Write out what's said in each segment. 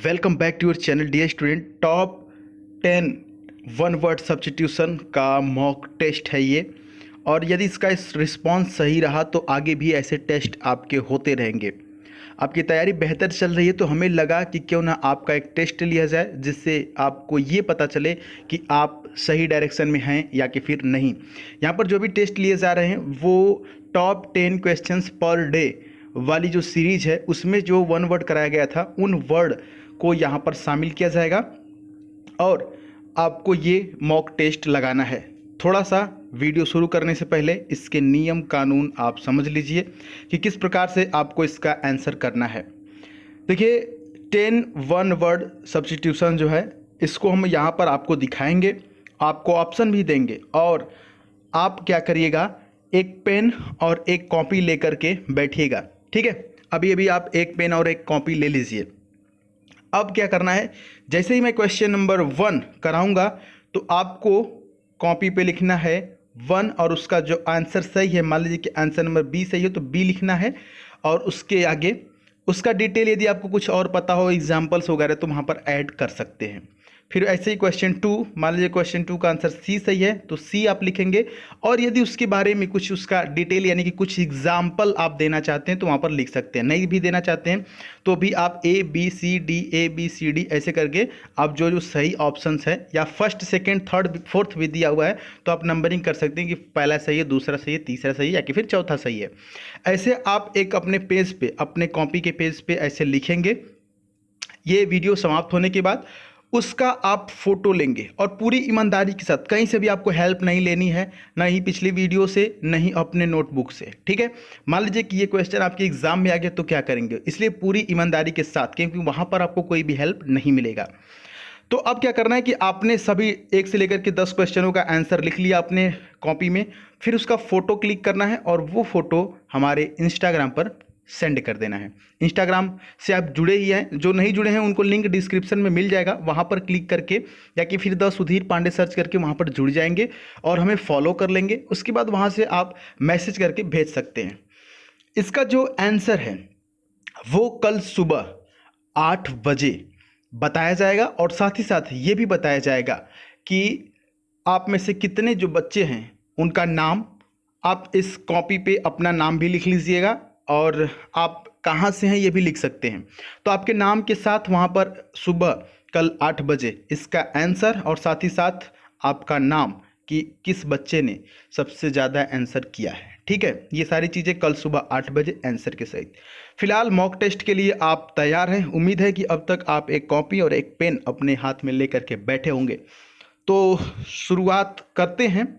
Welcome back to your channel dear student. Top 10 one word substitution का mock test है ये। और यदि इसका रिस्पांस सही रहा तो आगे भी ऐसे टेस्ट आपके होते रहेंगे। आपकी तैयारी बेहतर चल रही है तो हमें लगा कि क्यों ना आपका एक टेस्ट लिया जाए, जिससे आपको ये पता चले कि आप सही डायरेक्शन में हैं या कि फिर नहीं। यहाँ पर जो भी टेस्ट लिए जा रहे हैं वो टॉप 10 क्वेश्चंस पर डे वाली जो सीरीज है उसमें जो वन वर्ड कराया गया था उन वर्ड को यहाँ पर शामिल किया जाएगा और आपको ये मॉक टेस्ट लगाना है। थोड़ा सा वीडियो शुरू करने से पहले इसके नियम कानून आप समझ लीजिए कि किस प्रकार से आपको इसका आंसर करना है। देखिए 10 वन वर्ड सब्स्टिट्यूशन जो है इसको हम यहाँ पर आपको दिखाएंगे, आपको ऑप्शन भी देंगे और आप क्या करिएगा, एक पेन और एक कॉपी लेकर के बैठिएगा। ठीक है, अभी अभी आप एक पेन और एक कॉपी ले लीजिए। अब क्या करना है, जैसे ही मैं क्वेश्चन नंबर 1 कराऊंगा तो आपको कॉपी पे लिखना है 1 और उसका जो आंसर सही है, मान लीजिए कि आंसर नंबर बी सही है तो बी लिखना है और उसके आगे उसका डिटेल यदि आपको कुछ और पता हो, एग्जाम्पल्स वगैरह, तो वहाँ पर ऐड कर सकते हैं। फिर ऐसे ही क्वेश्चन 2, मान लीजिए क्वेश्चन 2 का आंसर सी सही है तो सी आप लिखेंगे और यदि उसके बारे में कुछ उसका डिटेल यानी कि कुछ एग्जाम्पल आप देना चाहते हैं तो वहाँ पर लिख सकते हैं। नहीं भी देना चाहते हैं तो भी आप ए बी सी डी ऐसे करके आप जो जो सही ऑप्शंस है या फर्स्ट सेकेंड थर्ड फोर्थ भी दिया हुआ है तो आप नंबरिंग कर सकते हैं कि पहला सही है, दूसरा सही है, तीसरा सही है या कि फिर चौथा सही है। ऐसे आप एक अपने पेज पे, अपने कॉपी के पेज पे ऐसे लिखेंगे। ये वीडियो समाप्त होने के बाद उसका आप फोटो लेंगे और पूरी ईमानदारी के साथ, कहीं से भी आपको हेल्प नहीं लेनी है, ना ही पिछली वीडियो से, नहीं अपने नोटबुक से। ठीक है, मान लीजिए कि ये क्वेश्चन आपके एग्जाम में आ गया तो क्या करेंगे, इसलिए पूरी ईमानदारी के साथ, क्योंकि वहाँ पर आपको कोई भी हेल्प नहीं मिलेगा। तो अब क्या करना है कि आपने सभी 1 से लेकर के 10 क्वेश्चनों का आंसर लिख लिया अपने कॉपी में, फिर उसका फ़ोटो क्लिक करना है और वो फ़ोटो हमारे इंस्टाग्राम पर सेंड कर देना है। इंस्टाग्राम से आप जुड़े ही हैं, जो नहीं जुड़े हैं उनको लिंक डिस्क्रिप्शन में मिल जाएगा, वहाँ पर क्लिक करके या कि फिर द सुधीर पांडे सर्च करके वहाँ पर जुड़ जाएंगे और हमें फॉलो कर लेंगे। उसके बाद वहाँ से आप मैसेज करके भेज सकते हैं। इसका जो आंसर है वो कल सुबह 8 बजे बताया जाएगा और साथ ही साथ ये भी बताया जाएगा कि आप में से कितने जो बच्चे हैं उनका नाम, आप इस कॉपी पे अपना नाम भी लिख लीजिएगा और आप कहाँ से हैं ये भी लिख सकते हैं। तो आपके नाम के साथ वहाँ पर सुबह कल 8 बजे इसका आंसर और साथ ही साथ आपका नाम कि किस बच्चे ने सबसे ज़्यादा आंसर किया है। ठीक है, ये सारी चीज़ें कल सुबह 8 बजे आंसर के सहित। फिलहाल मॉक टेस्ट के लिए आप तैयार हैं। उम्मीद है कि अब तक आप एक कॉपी और एक पेन अपने हाथ में लेकर के बैठे होंगे। तो शुरुआत करते हैं।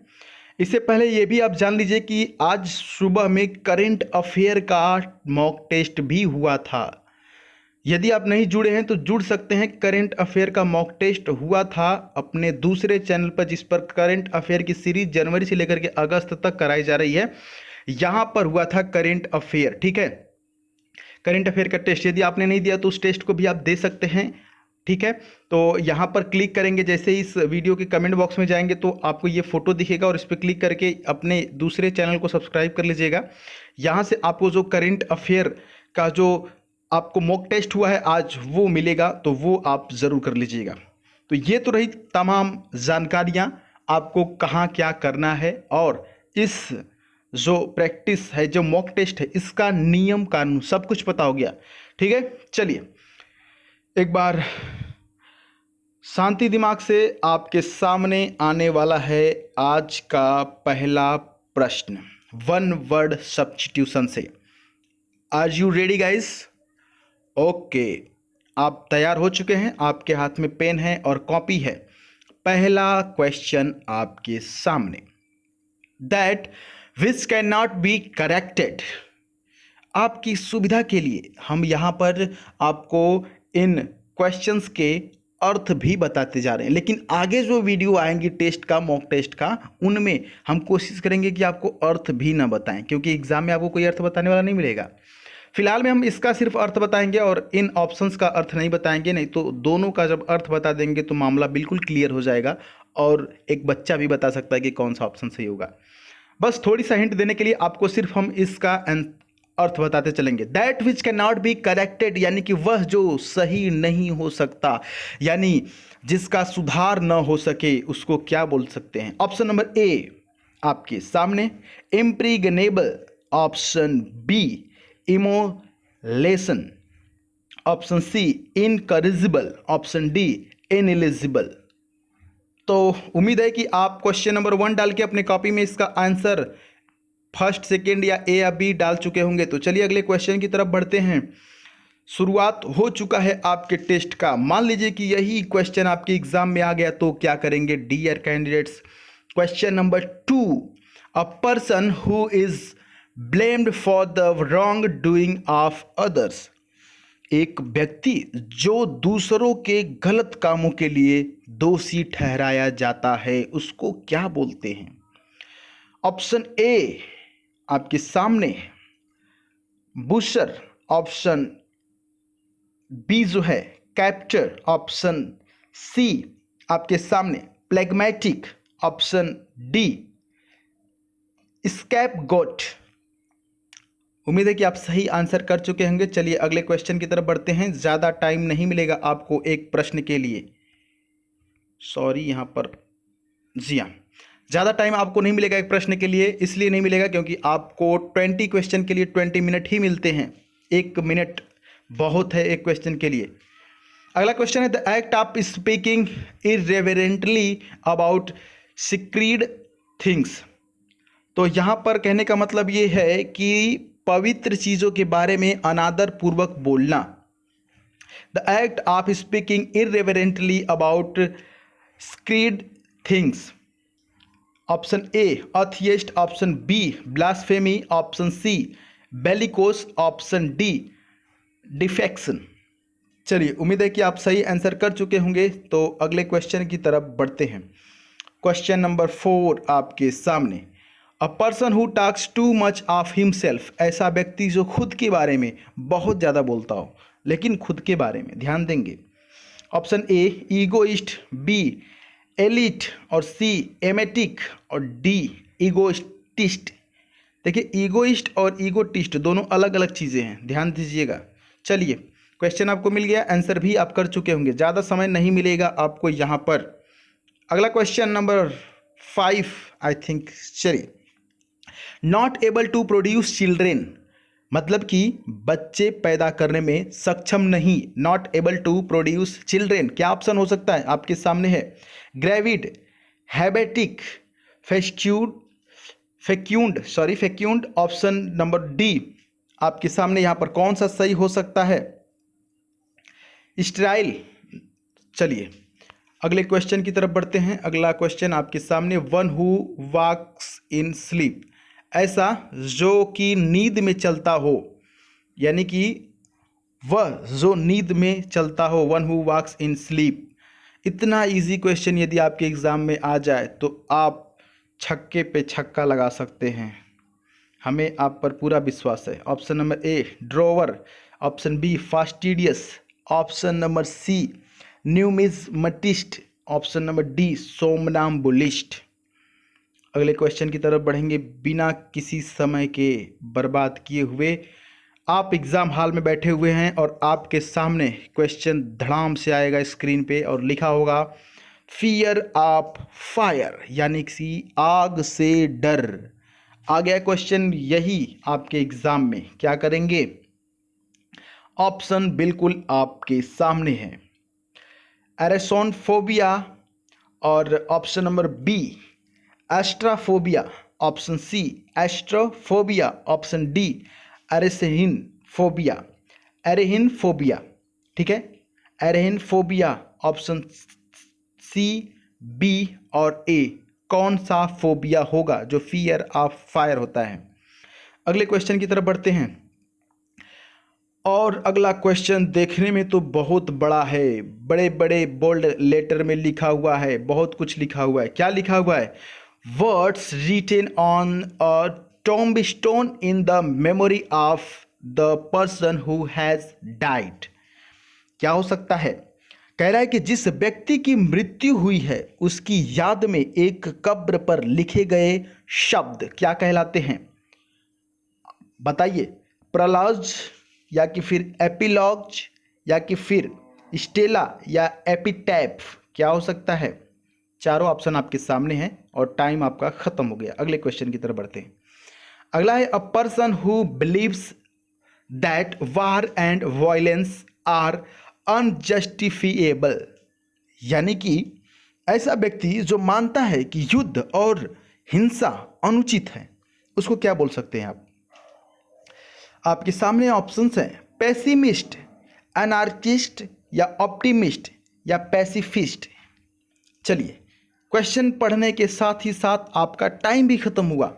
इससे पहले ये भी आप जान लीजिए कि आज सुबह में करंट अफेयर का मॉक टेस्ट भी हुआ था। यदि आप नहीं जुड़े हैं तो जुड़ सकते हैं। करंट अफेयर का मॉक टेस्ट हुआ था अपने दूसरे चैनल पर, जिस पर करंट अफेयर की सीरीज जनवरी से लेकर के अगस्त तक कराई जा रही है। यहाँ पर हुआ था करंट अफेयर। ठीक है, करंट अफेयर का टेस्ट यदि आपने नहीं दिया तो उस टेस्ट को भी आप दे सकते हैं। ठीक है, तो यहाँ पर क्लिक करेंगे, जैसे ही इस वीडियो के कमेंट बॉक्स में जाएंगे तो आपको ये फोटो दिखेगा और इस पर क्लिक करके अपने दूसरे चैनल को सब्सक्राइब कर लीजिएगा। यहाँ से आपको जो करंट अफेयर का जो आपको मॉक टेस्ट हुआ है आज वो मिलेगा, तो वो आप ज़रूर कर लीजिएगा। तो ये तो रही तमाम जानकारियाँ, आपको कहाँ क्या करना है और इस जो प्रैक्टिस है, जो मॉक टेस्ट है, इसका नियम कानून सब कुछ पता हो गया। ठीक है, चलिए एक बार शांति दिमाग से आपके सामने आने वाला है आज का पहला प्रश्न वन वर्ड सब्स्टिट्यूशन से। Are you ready guys? Okay, आप तैयार हो चुके हैं, आपके हाथ में पेन है और कॉपी है। पहला क्वेश्चन आपके सामने, that which can not be corrected. आपकी सुविधा के लिए हम यहाँ पर आपको इन क्वेश्चंस के अर्थ भी बताते जा रहे हैं, लेकिन आगे जो वीडियो आएंगी टेस्ट का, मॉक टेस्ट का, उनमें हम कोशिश करेंगे कि आपको अर्थ भी ना बताएं, क्योंकि एग्जाम में आपको कोई अर्थ बताने वाला नहीं मिलेगा। फिलहाल में हम इसका सिर्फ अर्थ बताएंगे और इन ऑप्शंस का अर्थ नहीं बताएंगे, नहीं तो दोनों का जब अर्थ बता देंगे तो मामला बिल्कुल क्लियर हो जाएगा और एक बच्चा भी बता सकता है कि कौन सा ऑप्शन सही होगा। बस थोड़ी सा हिंट देने के लिए आपको सिर्फ हम इसका अर्थ बताते चलेंगे। That which can not be corrected, यानी कि वह जो सही नहीं हो सकता, यानी जिसका सुधार न हो सके, उसको क्या बोल सकते हैं? ऑप्शन नंबर ए आपके सामने impregnable, option B immolation, option C incorrigible, option D ineligible. तो उम्मीद है कि आप क्वेश्चन नंबर 1 डाल के अपने कॉपी में इसका आंसर फर्स्ट, सेकेंड या ए या बी डाल चुके होंगे। तो चलिए अगले क्वेश्चन की तरफ बढ़ते हैं। शुरुआत हो चुका है आपके टेस्ट का। मान लीजिए कि यही क्वेश्चन आपके एग्जाम में आ गया तो क्या करेंगे dear candidates? Question number 2, a person who is blamed for the wrong doing of others, एक व्यक्ति जो दूसरों के गलत कामों के लिए दोषी ठहराया जाता है, उसको क्या बोलते हैं? ऑप्शन ए आपके सामने बुशर, ऑप्शन बी जो है कैप्चर, ऑप्शन सी आपके सामने प्लेग्मेटिक, ऑप्शन डी स्कैपगोट। उम्मीद है कि आप सही आंसर कर चुके होंगे। चलिए अगले क्वेश्चन की तरफ बढ़ते हैं। ज़्यादा टाइम नहीं मिलेगा आपको एक प्रश्न के लिए, सॉरी यहाँ पर, जी हाँ, ज़्यादा टाइम आपको नहीं मिलेगा एक प्रश्न के लिए। इसलिए नहीं मिलेगा क्योंकि आपको 20 क्वेश्चन के लिए 20 मिनट ही मिलते हैं। 1 मिनट बहुत है एक क्वेश्चन के लिए। अगला क्वेश्चन है the act of speaking irreverently about secret things. तो यहाँ पर कहने का मतलब ये है कि पवित्र चीज़ों के बारे में अनादर पूर्वक बोलना। The act of speaking irreverently about secret things. Option A atheist, option B blasphemy, option C bellicose, option D defection. चलिए उम्मीद है कि आप सही आंसर कर चुके होंगे। तो अगले क्वेश्चन की तरफ बढ़ते हैं। क्वेश्चन नंबर 4 आपके सामने, अ person who talks too much of himself, ऐसा व्यक्ति जो खुद के बारे में बहुत ज़्यादा बोलता हो, लेकिन खुद के बारे में ध्यान देंगे। Option A egoist, B elite, और सी एमेटिक, और डी ईगोइस्टिस्ट। देखिए ईगोइस्ट और ईगोटिस्ट दोनों अलग अलग चीज़ें हैं, ध्यान दीजिएगा। चलिए क्वेश्चन आपको मिल गया, आंसर भी आप कर चुके होंगे, ज़्यादा समय नहीं मिलेगा आपको यहाँ पर। अगला क्वेश्चन नंबर 5 आई थिंक। चलिए, not able to produce children, मतलब कि बच्चे पैदा करने में सक्षम नहीं। Not able to produce children, क्या ऑप्शन हो सकता है? आपके सामने है gravid, hebetic, fecund, option number D आपके सामने। यहाँ पर कौन सा सही हो सकता है? स्टेराइल। चलिए अगले क्वेश्चन की तरफ बढ़ते हैं। अगला क्वेश्चन आपके सामने, one who walks in sleep, ऐसा जो कि नींद में चलता हो, यानी कि वह जो नींद में चलता हो, one who walks in sleep. इतना इजी क्वेश्चन यदि आपके एग्ज़ाम में आ जाए तो आप छक्के पे छक्का लगा सकते हैं, हमें आप पर पूरा विश्वास है। Option number A drover, option B fastidious, option number C numismatist, option number D somnambulist. अगले क्वेश्चन की तरफ बढ़ेंगे बिना किसी समय के बर्बाद किए हुए। आप एग्ज़ाम हॉल में बैठे हुए हैं और आपके सामने क्वेश्चन धड़ाम से आएगा स्क्रीन पे और लिखा होगा फियर ऑफ फायर, यानी कि आग से डर। आ गया क्वेश्चन, यही आपके एग्ज़ाम में क्या करेंगे? ऑप्शन बिल्कुल आपके सामने है, एरेसोनफोबिया, और option number B astraphobia, option C astrophobia, option D एरेहिनफोबिया। ठीक है, एरेहिनफोबिया, ऑप्शन सी, बी और ए, कौन सा फोबिया होगा जो फियर ऑफ फायर होता है? अगले क्वेश्चन की तरफ बढ़ते हैं और अगला क्वेश्चन देखने में तो बहुत बड़ा है, बड़े बड़े बोल्ड लेटर में लिखा हुआ है, बहुत कुछ लिखा हुआ है। क्या लिखा हुआ है? Words written on a tombstone in the memory of the person who has died. क्या हो सकता है? कह रहा है कि जिस व्यक्ति की मृत्यु हुई है उसकी याद में एक कब्र पर लिखे गए शब्द क्या कहलाते हैं? बताइए। प्रलॉज या कि फिर एपिलॉज या कि फिर स्टेला या एपिटैफ, क्या हो सकता है? चारों ऑप्शन आपके सामने हैं और टाइम आपका खत्म हो गया। अगले क्वेश्चन की तरफ बढ़ते हैं। अगला है a person who believes that war and violence are unjustifiable, यानी कि ऐसा व्यक्ति जो मानता है कि युद्ध और हिंसा अनुचित है, उसको क्या बोल सकते हैं आप? आपके सामने ऑप्शंस हैं पेसिमिस्ट, एनार्किस्ट या ऑप्टिमिस्ट या पैसिफिस्ट। चलिए, क्वेश्चन पढ़ने के साथ ही साथ आपका टाइम भी खत्म हुआ।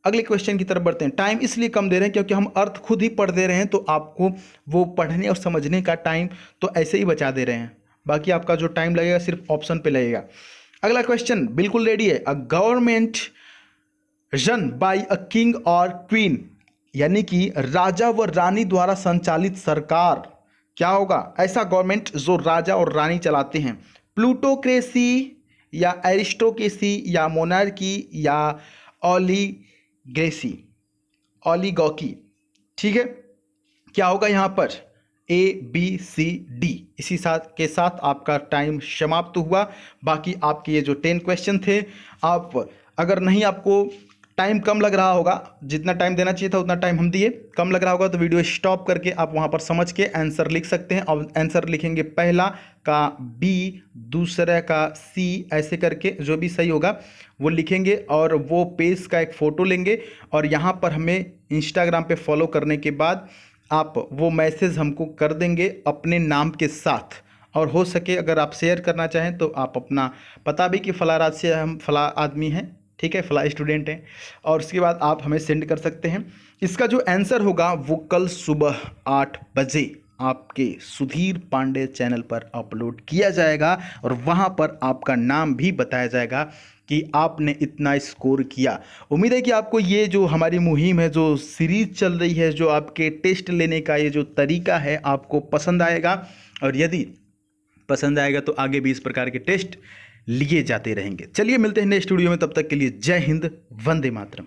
अगले क्वेश्चन की तरफ बढ़ते हैं। टाइम इसलिए कम दे रहे हैं क्योंकि हम अर्थ खुद ही पढ़ दे रहे हैं, तो आपको वो पढ़ने और समझने का टाइम तो ऐसे ही बचा दे रहे हैं। बाकी आपका जो टाइम लगेगा सिर्फ ऑप्शन पे लगेगा। अगला क्वेश्चन बिल्कुल रेडी है। A government run by a king और क्वीन, यानी कि राजा व रानी द्वारा संचालित सरकार क्या होगा? ऐसा गवर्नमेंट जो राजा और रानी चलाते हैं। प्लूटोक्रेसी या एरिस्टोक्रेसी या मोनार्की या ओलिगेसी, ओलिगोकी। ठीक है, क्या होगा यहाँ पर? ABCD। इसी के साथ आपका टाइम समाप्त हुआ। बाकी आपके ये जो 10 क्वेश्चन थे, आप अगर नहीं आपको टाइम कम लग रहा होगा, जितना टाइम देना चाहिए था उतना टाइम हम दिए, कम लग रहा होगा तो वीडियो स्टॉप करके आप वहाँ पर समझ के आंसर लिख सकते हैं। और आंसर लिखेंगे पहला का B, दूसरा का C, ऐसे करके जो भी सही होगा वो लिखेंगे और वो पेज का एक फ़ोटो लेंगे और यहाँ पर हमें इंस्टाग्राम पे फॉलो करने के बाद आप वो मैसेज हमको कर देंगे अपने नाम के साथ। और हो सके अगर आप शेयर करना चाहें तो आप अपना पता भी कि फला राज से हम फला आदमी हैं, ठीक है, फला स्टूडेंट हैं, और उसके बाद आप हमें सेंड कर सकते हैं। इसका जो आंसर होगा वो कल सुबह 8 बजे आपके सुधीर पांडे चैनल पर अपलोड किया जाएगा और वहाँ पर आपका नाम भी बताया जाएगा कि आपने इतना स्कोर किया। उम्मीद है कि आपको ये जो हमारी मुहिम है, जो सीरीज चल रही है, जो आपके टेस्ट लेने का ये जो तरीका है, आपको पसंद आएगा। और यदि पसंद आएगा तो आगे भी इस प्रकार के टेस्ट लिए जाते रहेंगे। चलिए मिलते हैं नेक्स्ट वीडियो में, तब तक के लिए जय हिंद, वंदे मातरम।